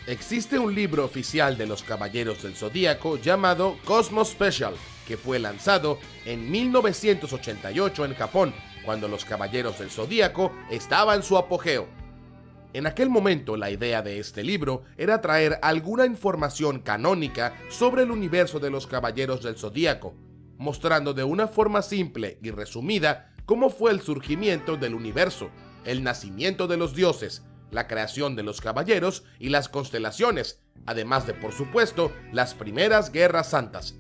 Existe un libro oficial de los Caballeros del Zodíaco llamado Cosmos Special, que fue lanzado en 1988 en Japón, cuando los Caballeros del Zodíaco estaban en su apogeo. En aquel momento, la idea de este libro era traer alguna información canónica sobre el universo de los Caballeros del Zodíaco, mostrando de una forma simple y resumida cómo fue el surgimiento del universo, el nacimiento de los dioses, la creación de los caballeros y las constelaciones, además de, por supuesto, las primeras guerras santas.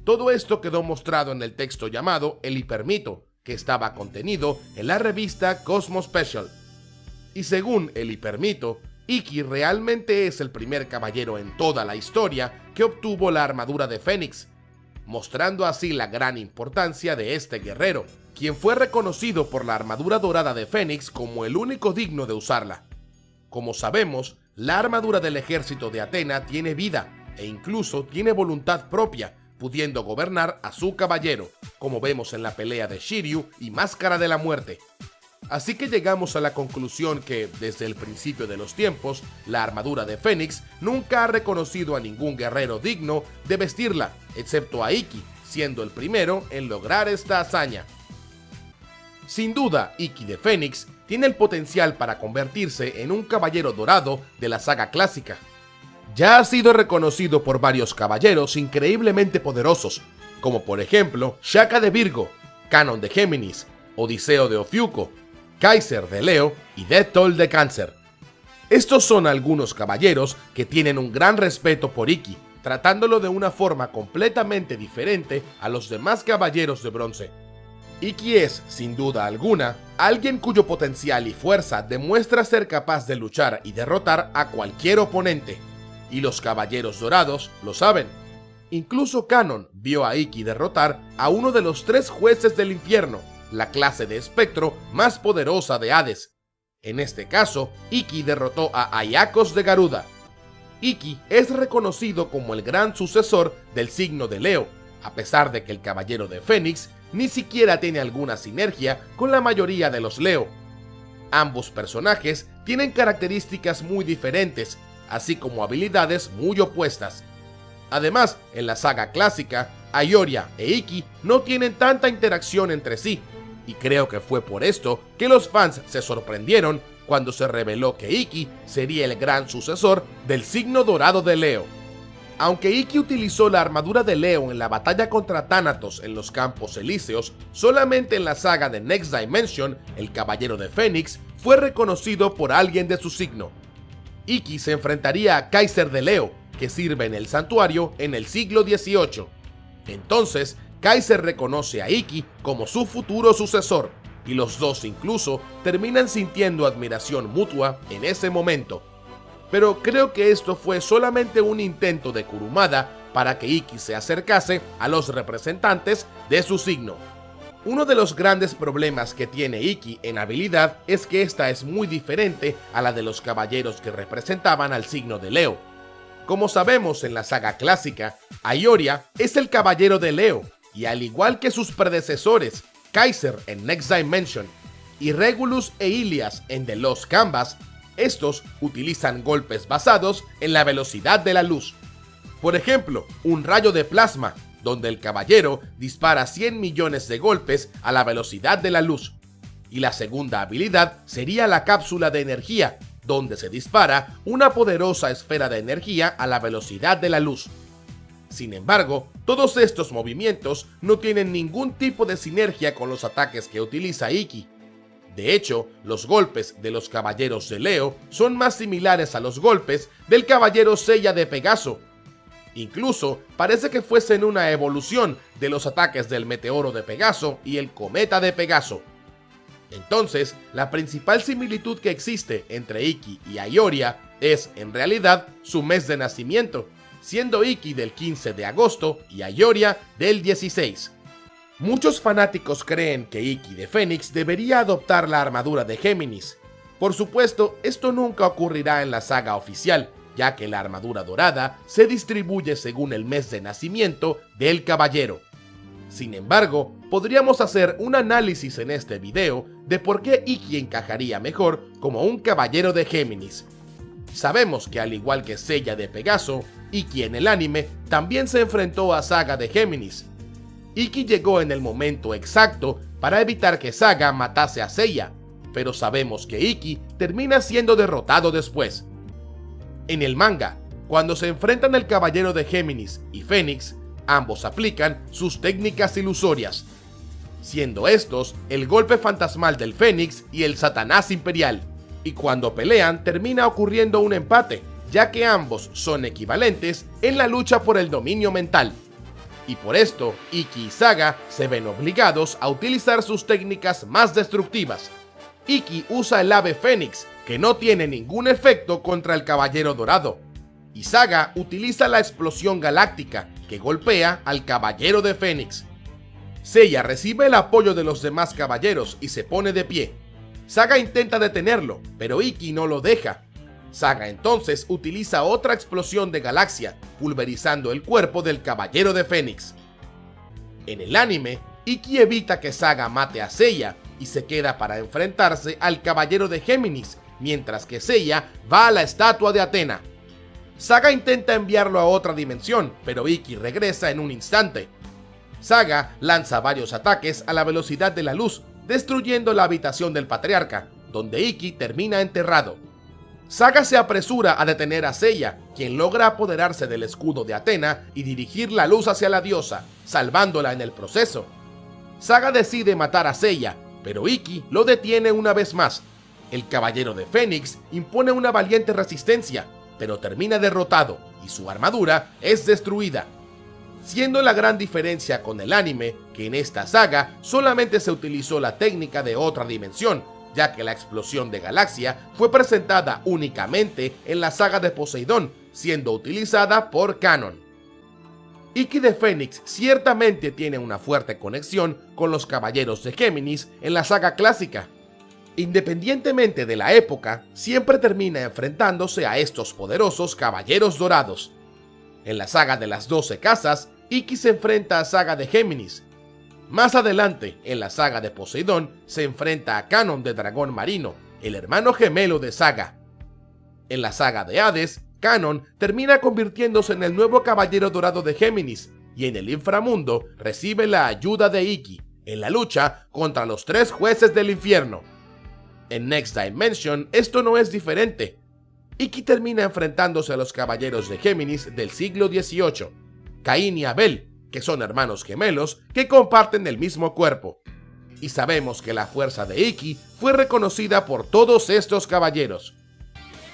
Todo esto quedó mostrado en el texto llamado El Hipermito, que estaba contenido en la revista Cosmos Special. Y según El Hipermito, Ikki realmente es el primer caballero en toda la historia que obtuvo la armadura de Fénix, mostrando así la gran importancia de este guerrero, quien fue reconocido por la armadura dorada de Fénix como el único digno de usarla. Como sabemos, la armadura del ejército de Atena tiene vida e incluso tiene voluntad propia, pudiendo gobernar a su caballero, como vemos en la pelea de Shiryu y Máscara de la Muerte. Así que llegamos a la conclusión que, desde el principio de los tiempos, la armadura de Fénix nunca ha reconocido a ningún guerrero digno de vestirla, excepto a Ikki, siendo el primero en lograr esta hazaña. Sin duda, Ikki de Fénix tiene el potencial para convertirse en un caballero dorado de la saga clásica. Ya ha sido reconocido por varios caballeros increíblemente poderosos, como por ejemplo Shaka de Virgo, Canon de Géminis, Odiseo de Ofiuco, Kaiser de Leo y Death Toll de Cáncer. Estos son algunos caballeros que tienen un gran respeto por Ikki, tratándolo de una forma completamente diferente a los demás caballeros de bronce. Ikki es, sin duda alguna, alguien cuyo potencial y fuerza demuestra ser capaz de luchar y derrotar a cualquier oponente, y los caballeros dorados lo saben. Incluso Canon vio a Ikki derrotar a uno de los 3 jueces del infierno, la clase de espectro más poderosa de Hades. En este caso, Ikki derrotó a Ayakos de Garuda. Ikki es reconocido como el gran sucesor del signo de Leo, a pesar de que el caballero de Fénix ni siquiera tiene alguna sinergia con la mayoría de los Leo. Ambos personajes tienen características muy diferentes, así como habilidades muy opuestas. Además, en la saga clásica, Aioria e Ikki no tienen tanta interacción entre sí, y creo que fue por esto que los fans se sorprendieron cuando se reveló que Ikki sería el gran sucesor del signo dorado de Leo. Aunque Ikki utilizó la armadura de Leo en la batalla contra Thanatos en los Campos Elíseos, solamente en la saga de Next Dimension, el Caballero de Fénix fue reconocido por alguien de su signo. Ikki se enfrentaría a Kaiser de Leo, que sirve en el santuario en el siglo XVIII. Entonces, Kaiser reconoce a Ikki como su futuro sucesor, y los dos incluso terminan sintiendo admiración mutua en ese momento. Pero creo que esto fue solamente un intento de Kurumada para que Ikki se acercase a los representantes de su signo. Uno de los grandes problemas que tiene Ikki en habilidad es que esta es muy diferente a la de los caballeros que representaban al signo de Leo. Como sabemos en la saga clásica, Aioria es el caballero de Leo, y al igual que sus predecesores, Kaiser en Next Dimension y Regulus e Ilias en The Lost Canvas, estos utilizan golpes basados en la velocidad de la luz. Por ejemplo, un rayo de plasma, donde el caballero dispara 100 millones de golpes a la velocidad de la luz. Y la segunda habilidad sería la cápsula de energía, donde se dispara una poderosa esfera de energía a la velocidad de la luz. Sin embargo, todos estos movimientos no tienen ningún tipo de sinergia con los ataques que utiliza Ikki. De hecho, los golpes de los caballeros de Leo son más similares a los golpes del caballero Seiya de Pegaso. Incluso parece que fuesen una evolución de los ataques del meteoro de Pegaso y el cometa de Pegaso. Entonces, la principal similitud que existe entre Ikki y Aioria es, en realidad, su mes de nacimiento, siendo Ikki del 15 de agosto y Aioria del 16. Muchos fanáticos creen que Ikki de Fénix debería adoptar la armadura de Géminis. Por supuesto, esto nunca ocurrirá en la saga oficial, ya que la armadura dorada se distribuye según el mes de nacimiento del caballero. Sin embargo, podríamos hacer un análisis en este video de por qué Ikki encajaría mejor como un caballero de Géminis. Sabemos que al igual que Seiya de Pegaso, Ikki en el anime también se enfrentó a Saga de Géminis. Ikki llegó en el momento exacto para evitar que Saga matase a Seiya, pero sabemos que Ikki termina siendo derrotado después. En el manga, cuando se enfrentan el Caballero de Géminis y Fénix, ambos aplican sus técnicas ilusorias, siendo estos el golpe fantasmal del Fénix y el Satanás Imperial, y cuando pelean termina ocurriendo un empate, ya que ambos son equivalentes en la lucha por el dominio mental. Y por esto, Ikki y Saga se ven obligados a utilizar sus técnicas más destructivas. Ikki usa el ave Fénix, que no tiene ningún efecto contra el Caballero Dorado, y Saga utiliza la explosión galáctica, que golpea al Caballero de Fénix. Seiya recibe el apoyo de los demás caballeros y se pone de pie. Saga intenta detenerlo, pero Ikki no lo deja. Saga entonces utiliza otra explosión de galaxia, pulverizando el cuerpo del Caballero de Fénix. En el anime, Ikki evita que Saga mate a Seiya y se queda para enfrentarse al Caballero de Géminis, mientras que Seiya va a la estatua de Atena. Saga intenta enviarlo a otra dimensión, pero Ikki regresa en un instante. Saga lanza varios ataques a la velocidad de la luz, destruyendo la habitación del patriarca, donde Ikki termina enterrado. Saga se apresura a detener a Seiya, quien logra apoderarse del escudo de Atena y dirigir la luz hacia la diosa, salvándola en el proceso. Saga decide matar a Seiya, pero Ikki lo detiene una vez más. El Caballero de Fénix impone una valiente resistencia, pero termina derrotado y su armadura es destruida. Siendo la gran diferencia con el anime que en esta saga solamente se utilizó la técnica de otra dimensión, ya que la explosión de galaxia fue presentada únicamente en la saga de Poseidón, siendo utilizada por Canon. Ikki de Fénix ciertamente tiene una fuerte conexión con los Caballeros de Géminis en la saga clásica. Independientemente de la época, siempre termina enfrentándose a estos poderosos Caballeros Dorados. En la saga de las 12 casas, Ikki se enfrenta a Saga de Géminis. Más adelante, en la saga de Poseidón, se enfrenta a Canon de Dragón Marino, el hermano gemelo de Saga. En la saga de Hades, Canon termina convirtiéndose en el nuevo Caballero Dorado de Géminis, y en el inframundo recibe la ayuda de Ikki, en la lucha contra los 3 jueces del infierno. En Next Dimension esto no es diferente. Ikki termina enfrentándose a los Caballeros de Géminis del siglo XVIII, Caín y Abel, que son hermanos gemelos que comparten el mismo cuerpo. Y sabemos que la fuerza de Ikki fue reconocida por todos estos caballeros.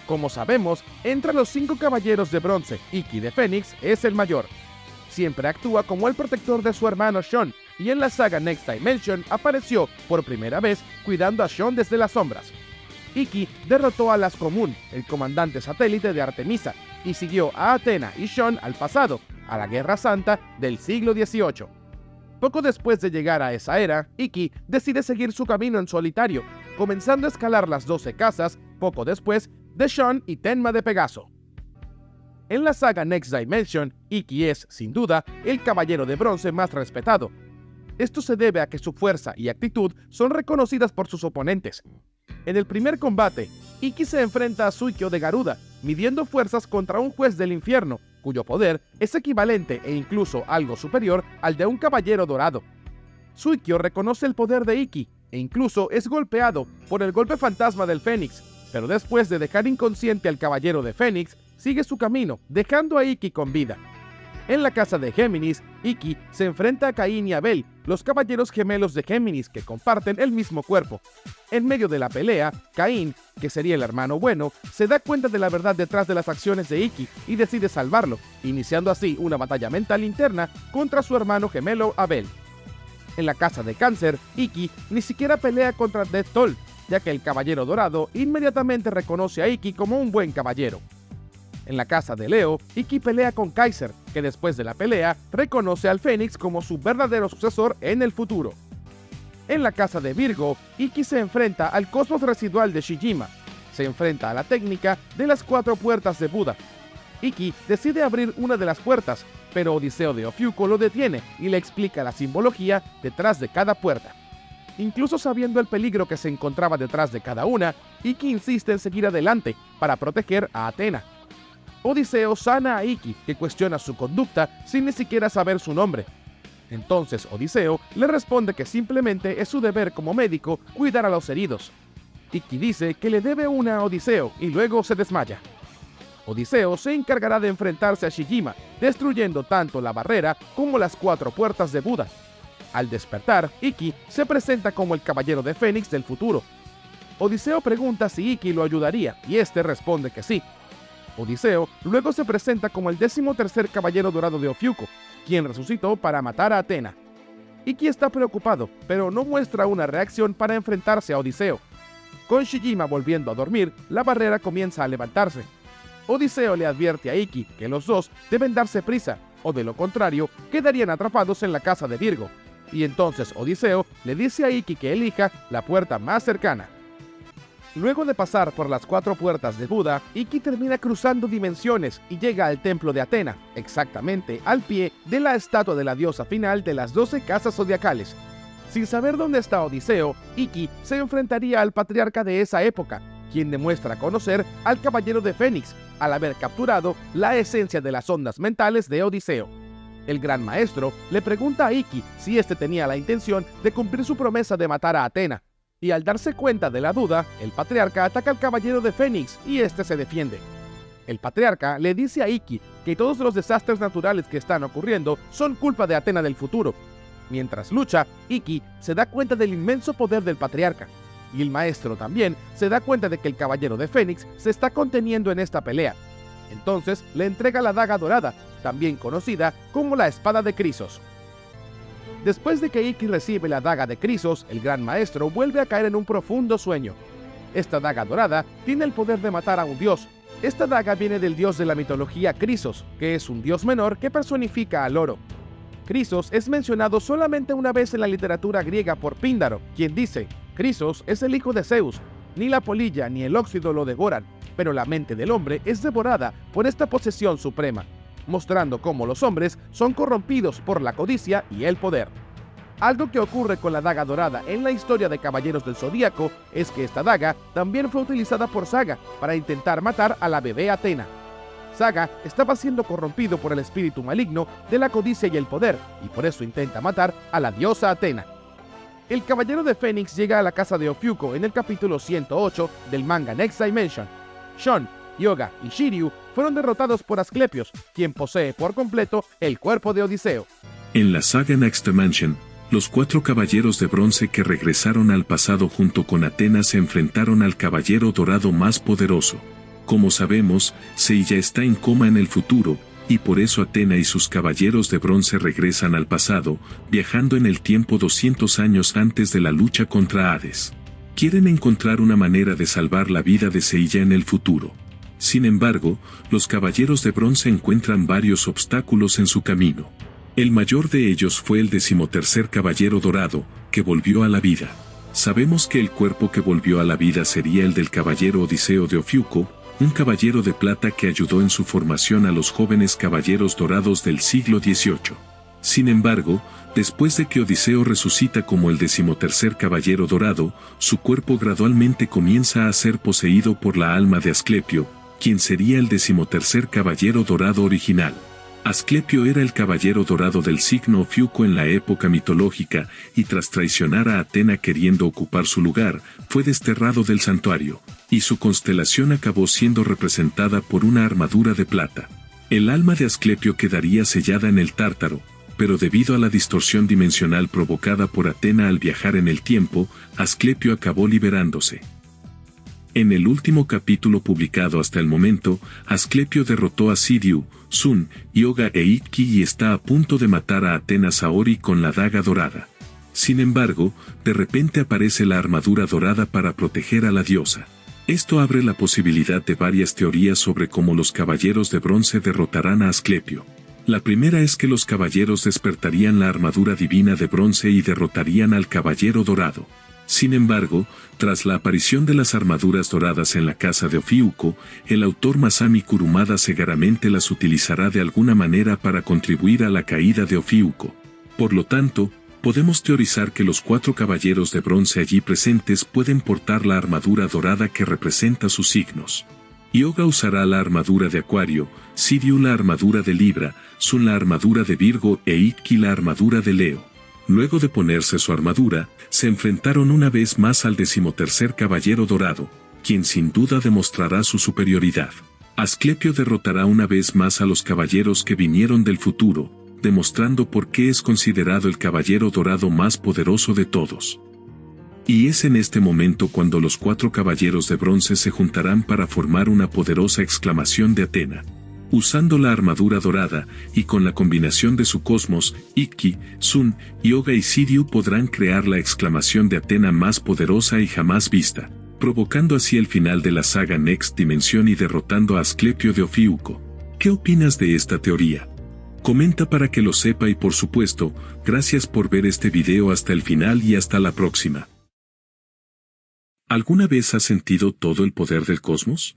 Como sabemos, entre los 5 caballeros de bronce, Ikki de Fénix es el mayor. Siempre actúa como el protector de su hermano Sean, y en la saga Next Dimension apareció por primera vez cuidando a Sean desde las sombras. Ikki derrotó a Las Común, el comandante satélite de Artemisa, y siguió a Atena y Sean al pasado, a la Guerra Santa del siglo XVIII. Poco después de llegar a esa era, Ikki decide seguir su camino en solitario, comenzando a escalar las 12 casas poco después de Sean y Tenma de Pegaso. En la saga Next Dimension, Ikki es, sin duda, el caballero de bronce más respetado. Esto se debe a que su fuerza y actitud son reconocidas por sus oponentes. En el primer combate, Ikki se enfrenta a Suikyo de Garuda, midiendo fuerzas contra un juez del infierno, cuyo poder es equivalente e incluso algo superior al de un caballero dorado. Suikyo reconoce el poder de Ikki e incluso es golpeado por el golpe fantasma del Fénix, pero después de dejar inconsciente al caballero de Fénix, sigue su camino, dejando a Ikki con vida. En la casa de Géminis, Ikki se enfrenta a Caín y Abel, los caballeros gemelos de Géminis que comparten el mismo cuerpo. En medio de la pelea, Caín, que sería el hermano bueno, se da cuenta de la verdad detrás de las acciones de Ikki y decide salvarlo, iniciando así una batalla mental interna contra su hermano gemelo Abel. En la casa de Cáncer, Ikki ni siquiera pelea contra Death Toll, ya que el caballero dorado inmediatamente reconoce a Ikki como un buen caballero. En la casa de Leo, Ikki pelea con Kaiser, que después de la pelea reconoce al Fénix como su verdadero sucesor en el futuro. En la casa de Virgo, Ikki se enfrenta al cosmos residual de Shijima. Se enfrenta a la técnica de las 4 puertas de Buda. Ikki decide abrir una de las puertas, pero Odiseo de Ofiuco lo detiene y le explica la simbología detrás de cada puerta. Incluso sabiendo el peligro que se encontraba detrás de cada una, Ikki insiste en seguir adelante para proteger a Athena. Odiseo sana a Ikki, que cuestiona su conducta sin ni siquiera saber su nombre. Entonces Odiseo le responde que simplemente es su deber como médico cuidar a los heridos. Ikki dice que le debe una a Odiseo y luego se desmaya. Odiseo se encargará de enfrentarse a Shijima, destruyendo tanto la barrera como las 4 puertas de Buda. Al despertar, Ikki se presenta como el caballero de Fénix del futuro. Odiseo pregunta si Ikki lo ayudaría y este responde que sí. Odiseo luego se presenta como el 13º caballero dorado de Ofiuco, quien resucitó para matar a Athena. Ikki está preocupado, pero no muestra una reacción para enfrentarse a Odiseo. Con Shijima volviendo a dormir, la barrera comienza a levantarse. Odiseo le advierte a Ikki que los dos deben darse prisa, o de lo contrario, quedarían atrapados en la casa de Virgo. Y entonces Odiseo le dice a Ikki que elija la puerta más cercana. Luego de pasar por las 4 puertas de Buda, Ikki termina cruzando dimensiones y llega al templo de Athena, exactamente al pie de la estatua de la diosa final de las 12 casas zodiacales. Sin saber dónde está Odiseo, Ikki se enfrentaría al patriarca de esa época, quien demuestra conocer al caballero de Fénix, al haber capturado la esencia de las ondas mentales de Odiseo. El gran maestro le pregunta a Ikki si este tenía la intención de cumplir su promesa de matar a Athena, y al darse cuenta de la duda, el patriarca ataca al caballero de Fénix y este se defiende. El patriarca le dice a Ikki que todos los desastres naturales que están ocurriendo son culpa de Athena del futuro. Mientras lucha, Ikki se da cuenta del inmenso poder del patriarca, y el maestro también se da cuenta de que el caballero de Fénix se está conteniendo en esta pelea. Entonces le entrega la daga dorada, también conocida como la espada de Crisos. Después de que Ikki recibe la daga de Crisos, el gran maestro vuelve a caer en un profundo sueño. Esta daga dorada tiene el poder de matar a un dios. Esta daga viene del dios de la mitología Crisos, que es un dios menor que personifica al oro. Crisos es mencionado solamente una vez en la literatura griega por Píndaro, quien dice: Crisos es el hijo de Zeus, ni la polilla ni el óxido lo devoran, pero la mente del hombre es devorada por esta posesión suprema, mostrando cómo los hombres son corrompidos por la codicia y el poder. Algo que ocurre con la daga dorada en la historia de Caballeros del Zodíaco es que esta daga también fue utilizada por Saga para intentar matar a la bebé Athena. Saga estaba siendo corrompido por el espíritu maligno de la codicia y el poder, y por eso intenta matar a la diosa Athena. El caballero de Fénix llega a la casa de Ofiuco en el capítulo 108 del manga Next Dimension. Shon, Yoga y Shiryu fueron derrotados por Asclepios, quien posee por completo el cuerpo de Odiseo. En la saga Next Dimension, los 4 caballeros de bronce que regresaron al pasado junto con Athena se enfrentaron al caballero dorado más poderoso. Como sabemos, Seiya está en coma en el futuro, y por eso Athena y sus caballeros de bronce regresan al pasado, viajando en el tiempo 200 años antes de la lucha contra Hades. Quieren encontrar una manera de salvar la vida de Seiya en el futuro. Sin embargo, los caballeros de bronce encuentran varios obstáculos en su camino. El mayor de ellos fue el 13º caballero dorado, que volvió a la vida. Sabemos que el cuerpo que volvió a la vida sería el del caballero Odiseo de Ofiuco, un caballero de plata que ayudó en su formación a los jóvenes caballeros dorados del siglo XVIII. Sin embargo, después de que Odiseo resucita como el 13º caballero dorado, su cuerpo gradualmente comienza a ser poseído por la alma de Asclepio, quien sería el 13º caballero dorado original. Asclepio era el caballero dorado del signo Ofiuco en la época mitológica, y tras traicionar a Athena queriendo ocupar su lugar, fue desterrado del santuario, y su constelación acabó siendo representada por una armadura de plata. El alma de Asclepio quedaría sellada en el Tártaro, pero debido a la distorsión dimensional provocada por Athena al viajar en el tiempo, Asclepio acabó liberándose. En el último capítulo publicado hasta el momento, Asclepio derrotó a Shiryu, Sun, Yoga e Ikki y está a punto de matar a Athena Saori con la daga dorada. Sin embargo, de repente aparece la armadura dorada para proteger a la diosa. Esto abre la posibilidad de varias teorías sobre cómo los caballeros de bronce derrotarán a Asclepio. La primera es que los caballeros despertarían la armadura divina de bronce y derrotarían al caballero dorado. Sin embargo, tras la aparición de las armaduras doradas en la casa de Ofiuco, el autor Masami Kurumada seguramente las utilizará de alguna manera para contribuir a la caída de Ofiuco. Por lo tanto, Podemos teorizar que los 4 caballeros de bronce allí presentes pueden portar la armadura dorada que representa sus signos. Ioga usará la armadura de Acuario, Sirio la armadura de Libra, Sun la armadura de Virgo e Ikki la armadura de Leo. Luego de ponerse su armadura, se enfrentaron una vez más al 13º caballero dorado, quien sin duda demostrará su superioridad. Asclepio derrotará una vez más a los caballeros que vinieron del futuro, demostrando por qué es considerado el caballero dorado más poderoso de todos. Y es en este momento cuando los 4 caballeros de bronce se juntarán para formar una poderosa exclamación de Atena. Usando la armadura dorada, y con la combinación de su cosmos, Ikki, Sun, Ioga y Sirio podrán crear la exclamación de Atena más poderosa y jamás vista, provocando así el final de la saga Next Dimension y derrotando a Asclepio de Ofiuco. ¿Qué opinas de esta teoría? Comenta para que lo sepa y por supuesto, gracias por ver este video hasta el final y hasta la próxima. ¿Alguna vez has sentido todo el poder del cosmos?